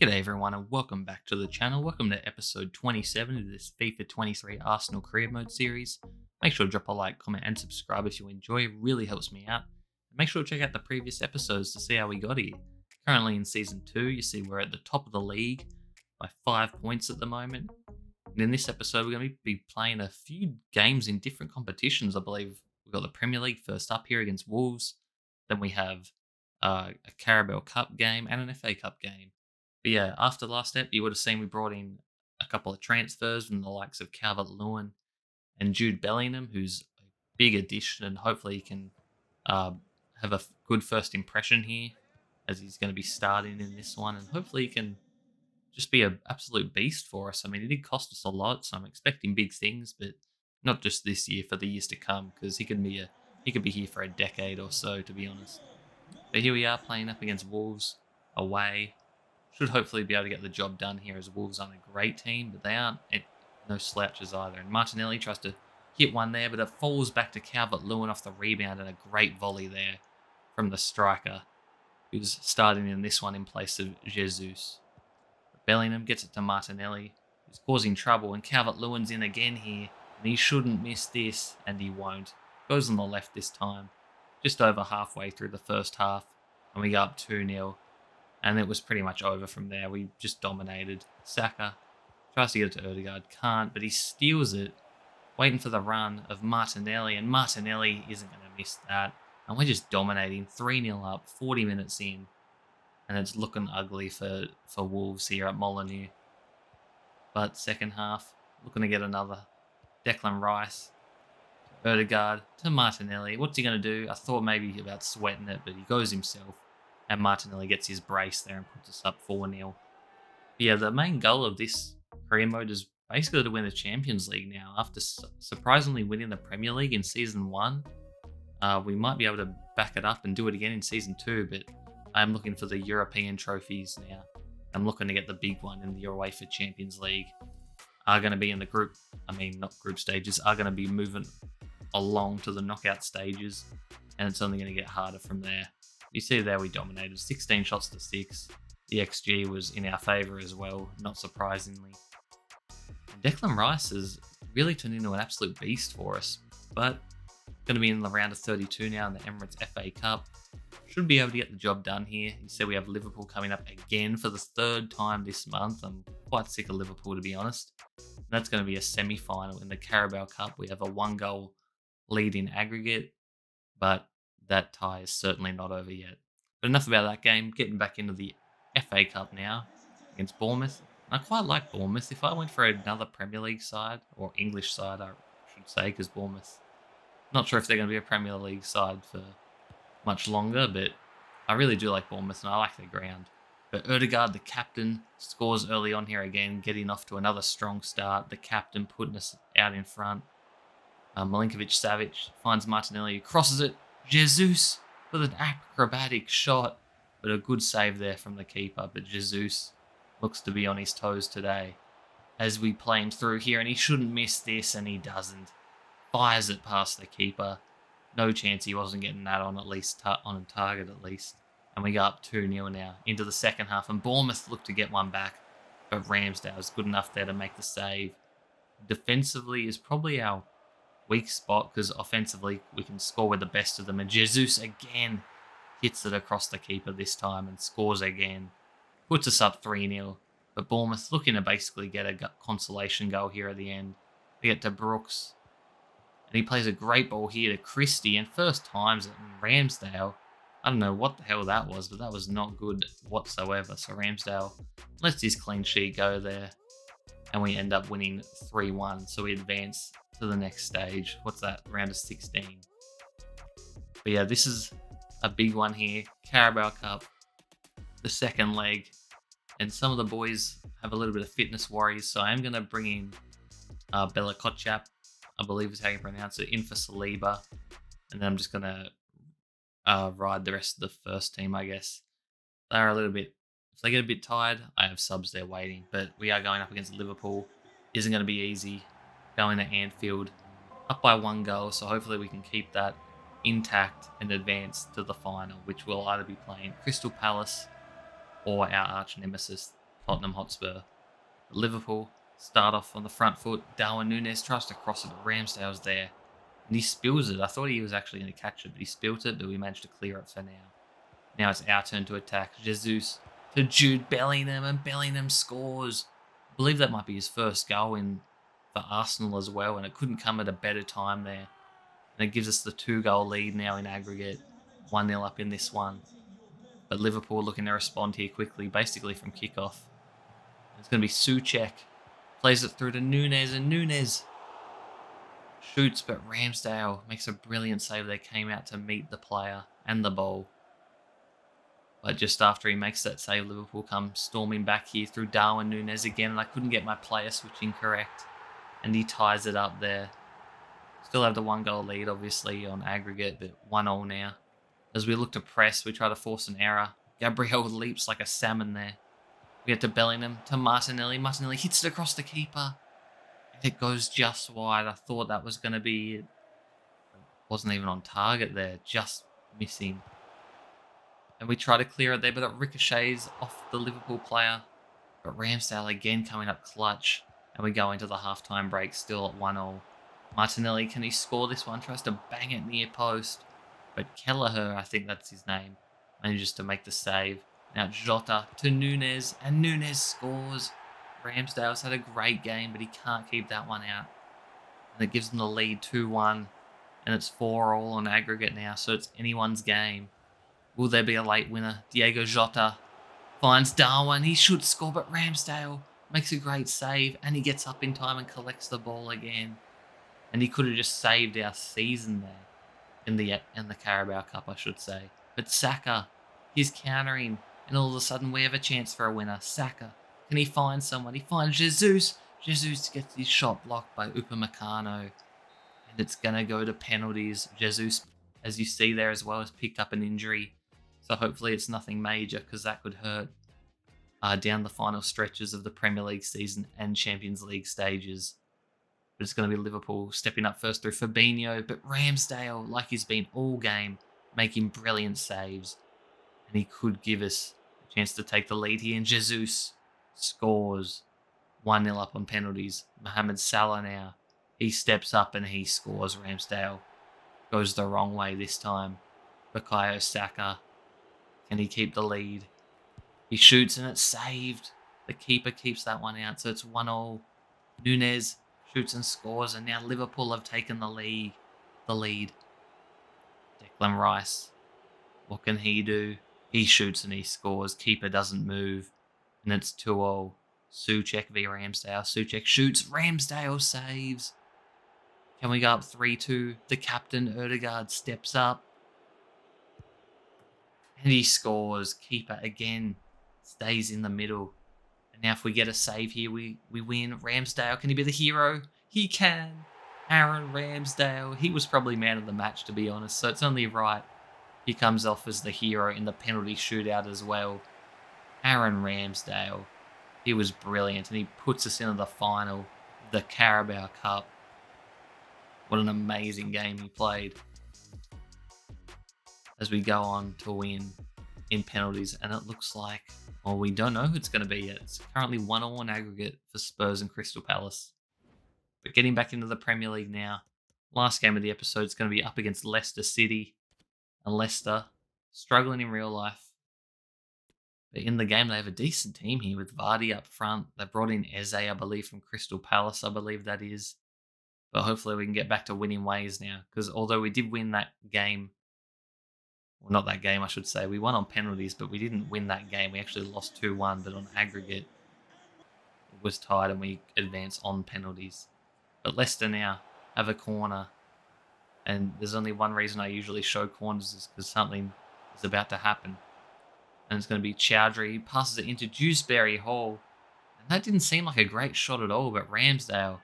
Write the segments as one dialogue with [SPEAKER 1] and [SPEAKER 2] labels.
[SPEAKER 1] G'day everyone and welcome back to the channel. Welcome to episode 27 of this FIFA 23 Arsenal Career Mode series. Make sure to drop a like, comment and subscribe if you enjoy, it really helps me out. And make sure to check out the previous episodes to see how we got here. Currently in Season 2, you see we're at the top of the league by 5 points at the moment. And in this episode, we're going to be playing a few games in different competitions. I believe we've got the Premier League first up here against Wolves. Then we have a Carabao Cup game and an FA Cup game. But yeah, after last ep, you would have seen we brought in a couple of transfers from the likes of Calvert-Lewin and Jude Bellingham, who's a big addition, and hopefully he can have a good first impression here, as he's going to be starting in this one, and hopefully he can just be an absolute beast for us. I mean, it did cost us a lot, so I'm expecting big things, but not just this year, for the years to come, because he could be here for a decade or so, to be honest. But here we are playing up against Wolves away. Should hopefully be able to get the job done here, as Wolves aren't a great team, but they aren't no slouches either. And Martinelli tries to hit one there, but it falls back to Calvert-Lewin off the rebound, and a great volley there from the striker, who's starting in this one in place of Jesus. But Bellingham gets it to Martinelli, who's causing trouble, and Calvert-Lewin's in again here, and he shouldn't miss this, and he won't. Goes on the left this time, just over halfway through the first half, and we go up 2-0. And it was pretty much over from there. We just dominated. Saka tries to get it to Odegaard, can't, but he steals it, waiting for the run of Martinelli, and Martinelli isn't going to miss that. And we're just dominating, 3-0 up, 40 minutes in, and it's looking ugly for Wolves here at Molineux. But second half, looking to get another. Declan Rice, Odegaard to Martinelli. What's he going to do? I thought maybe about sweating it, but he goes himself. And Martinelli gets his brace there and puts us up 4-0. Yeah, the main goal of this career mode is basically to win the Champions League now. After surprisingly winning the Premier League in Season 1, we might be able to back it up and do it again in Season 2, but I'm looking for the European trophies now. I'm looking to get the big one in the UEFA Champions League. Are going to be in the not group stages, are going to be moving along to the knockout stages, and it's only going to get harder from there. You see there we dominated, 16 shots to 6. The XG was in our favour as well, not surprisingly. And Declan Rice has really turned into an absolute beast for us, but going to be in the round of 32 now in the Emirates FA Cup. Should be able to get the job done here. You see we have Liverpool coming up again for the third time this month. I'm quite sick of Liverpool, to be honest. And that's going to be a semi-final in the Carabao Cup. We have a 1-goal lead in aggregate, but that tie is certainly not over yet. But enough about that game. Getting back into the FA Cup now against Bournemouth. And I quite like Bournemouth. If I went for another Premier League side, or English side, I should say, because Bournemouth, not sure if they're going to be a Premier League side for much longer, but I really do like Bournemouth and I like their ground. But Odegaard, the captain, scores early on here again, getting off to another strong start. The captain putting us out in front. Milinkovic-Savic finds Martinelli, crosses it. Jesus with an acrobatic shot, but a good save there from the keeper. But Jesus looks to be on his toes today as we play him through here, and he shouldn't miss this, and he doesn't. Fires it past the keeper. No chance he wasn't getting that on on a target at least. And we go up 2-0 now into the second half, and Bournemouth look to get one back, but Ramsdale is good enough there to make the save. Defensively is probably our weak spot, because offensively we can score with the best of them, and Jesus again hits it across the keeper this time and scores again, puts us up 3-0. But Bournemouth looking to basically get a consolation goal here at the end. They get to Brooks, and he plays a great ball here to Christie, and first times Ramsdale, I don't know what the hell that was, but that was not good whatsoever. So Ramsdale lets his clean sheet go there, and we end up winning 3-1. So we advance to the next stage. What's that? Round of 16. But yeah, this is a big one here. Carabao Cup, the second leg. And some of the boys have a little bit of fitness worries, so I am going to bring in Bella Kotchap, I believe is how you pronounce it, in for Saliba. And then I'm just going to ride the rest of the first team, I guess. They're a little bit, if they get a bit tired, I have subs there waiting. But we are going up against Liverpool. Isn't going to be easy. Going to Anfield, up by 1 goal, so hopefully we can keep that intact and advance to the final, which will either be playing Crystal Palace or our arch nemesis, Tottenham Hotspur. Liverpool start off on the front foot. Darwin Núñez tries to cross it, but Ramsdale's there. And he spills it. I thought he was actually going to catch it, but he spilt it, but we managed to clear it for now. Now it's our turn to attack. Jesus to Jude Bellingham, and Bellingham scores. I believe that might be his first goal for Arsenal as well, and it couldn't come at a better time there. And it gives us the 2-goal lead now in aggregate. 1-0 up in this one. But Liverpool looking to respond here quickly, basically from kickoff. It's going to be Souček. Plays it through to Núñez, and Núñez shoots, but Ramsdale makes a brilliant save. They came out to meet the player and the ball. But just after he makes that save, Liverpool come storming back here through Darwin Núñez again, and I couldn't get my player switching correct. And he ties it up there. Still have the 1-goal lead, obviously, on aggregate, but 1-0 now. As we look to press, we try to force an error. Gabriel leaps like a salmon there. We get to Bellingham, to Martinelli. Martinelli hits it across the keeper. And it goes just wide. I thought that was going to be it. Wasn't even on target there. Just missing. And we try to clear it there, but it ricochets off the Liverpool player. But Ramsdale again coming up clutch. And we go into the halftime break still at 1-0. Martinelli, can he score this one? Tries to bang it near post. But Kelleher, I think that's his name, manages to make the save. Now Jota to Núñez, and Núñez scores. Ramsdale's had a great game, but he can't keep that one out. And it gives them the lead 2-1, and it's 4-all on aggregate now, so it's anyone's game. Will there be a late winner? Diego Jota finds Darwin. He should score, but Ramsdale makes a great save, and he gets up in time and collects the ball again. And he could have just saved our season there in the Carabao Cup, I should say. But Saka, he's countering. And all of a sudden, we have a chance for a winner. Saka. Can he find someone? He finds Jesus. Jesus gets his shot blocked by Upamecano. And it's going to go to penalties. Jesus, as you see there as well, has picked up an injury. So hopefully it's nothing major, because that could hurt down the final stretches of the Premier League season and Champions League stages. But it's going to be Liverpool stepping up first through Fabinho. But Ramsdale, like he's been all game, making brilliant saves. And he could give us a chance to take the lead here. And Jesus scores 1-0 up on penalties. Mohamed Salah now. He steps up and he scores. Ramsdale goes the wrong way this time. Bukayo Saka. Can he keep the lead? He shoots and it's saved. The keeper keeps that one out. So it's 1-0. Núñez shoots and scores. And now Liverpool have taken the lead. Declan Rice. What can he do? He shoots and he scores. Keeper doesn't move. And it's 2-0. Souček v Ramsdale. Souček shoots. Ramsdale saves. Can we go up 3-2? The captain, Ødegaard, steps up. And he scores. Keeper again stays in the middle. And now if we get a save here, we win. Ramsdale, can he be the hero? He can. Aaron Ramsdale. He was probably man of the match, to be honest. So it's only right he comes off as the hero in the penalty shootout as well. Aaron Ramsdale. He was brilliant, and he puts us into the final, the Carabao Cup. What an amazing game he played. As we go on to win in penalties, and it looks like, well, we don't know who it's going to be yet. It's currently 1-1 on aggregate for Spurs and Crystal Palace. But getting back into the Premier League now, last game of the episode is going to be up against Leicester City. And Leicester, struggling in real life. But in the game, they have a decent team here with Vardy up front. They brought in Eze, I believe, from Crystal Palace, I believe that is. But hopefully we can get back to winning ways now. Because although we did win that game, well, not that game, I should say. We won on penalties, but we didn't win that game. We actually lost 2-1, but on aggregate, it was tied and we advanced on penalties. But Leicester now have a corner. And there's only one reason I usually show corners is because something is about to happen. And it's going to be Chowdhury. He passes it into Dewsbury Hall. And that didn't seem like a great shot at all, but Ramsdale,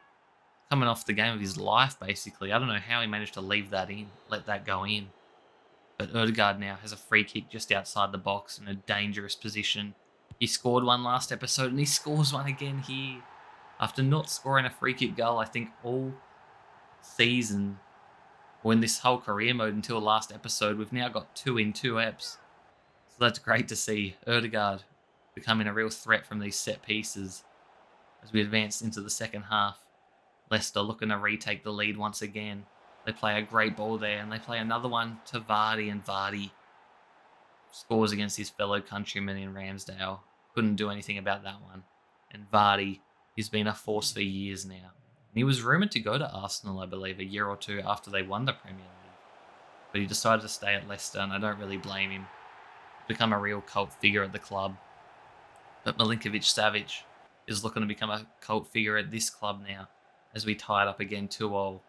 [SPEAKER 1] coming off the game of his life, basically. I don't know how he managed to leave that in, let that go in. But Ødegaard now has a free kick just outside the box in a dangerous position. He scored one last episode and he scores one again here. After not scoring a free kick goal, I think all season, or in this whole career mode until last episode, we've now got 2 in 2 eps. So that's great to see. Ødegaard becoming a real threat from these set pieces as we advance into the second half. Leicester looking to retake the lead once again. They play a great ball there, and they play another one to Vardy, and Vardy scores against his fellow countrymen in Ramsdale. Couldn't do anything about that one. And Vardy, he's been a force for years now. And he was rumoured to go to Arsenal, I believe, a year or two after they won the Premier League. But he decided to stay at Leicester, and I don't really blame him. He's become a real cult figure at the club. But Milinkovic-Savic is looking to become a cult figure at this club now, as we tie it up again 2-2.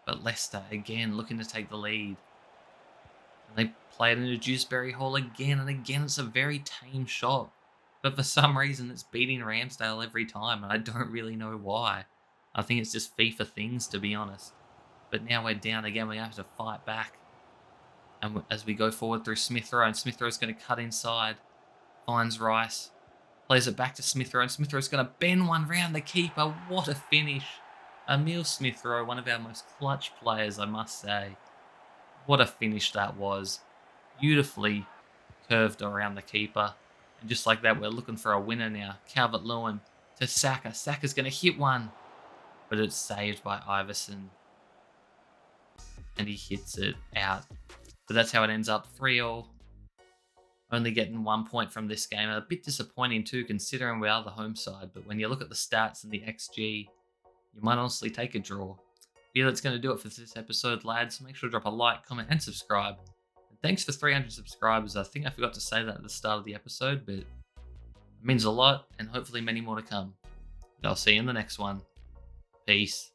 [SPEAKER 1] But Leicester, again, looking to take the lead. And they play it into Dewsbury Hall again, and again it's a very tame shot. But for some reason, it's beating Ramsdale every time, and I don't really know why. I think it's just FIFA things, to be honest. But now we're down again, we have to fight back. And as we go forward through Smith Rowe, and Smith Rowe's going to cut inside, finds Rice, plays it back to Smith Rowe, and Smith Rowe's going to bend one round the keeper. What a finish. Emile Smith Rowe, one of our most clutch players, I must say. What a finish that was. Beautifully curved around the keeper. And just like that, we're looking for a winner now. Calvert-Lewin to Saka. Saka's going to hit one, but it's saved by Iverson. And he hits it out. But that's how it ends up, 3-3. Only getting 1 point from this game. A bit disappointing too, considering we are the home side. But when you look at the stats and the XG, you might honestly take a draw. Yeah, that's going to do it for this episode, lads. Make sure to drop a like, comment, and subscribe. And thanks for 300 subscribers. I think I forgot to say that at the start of the episode, but it means a lot, and hopefully many more to come. But I'll see you in the next one. Peace.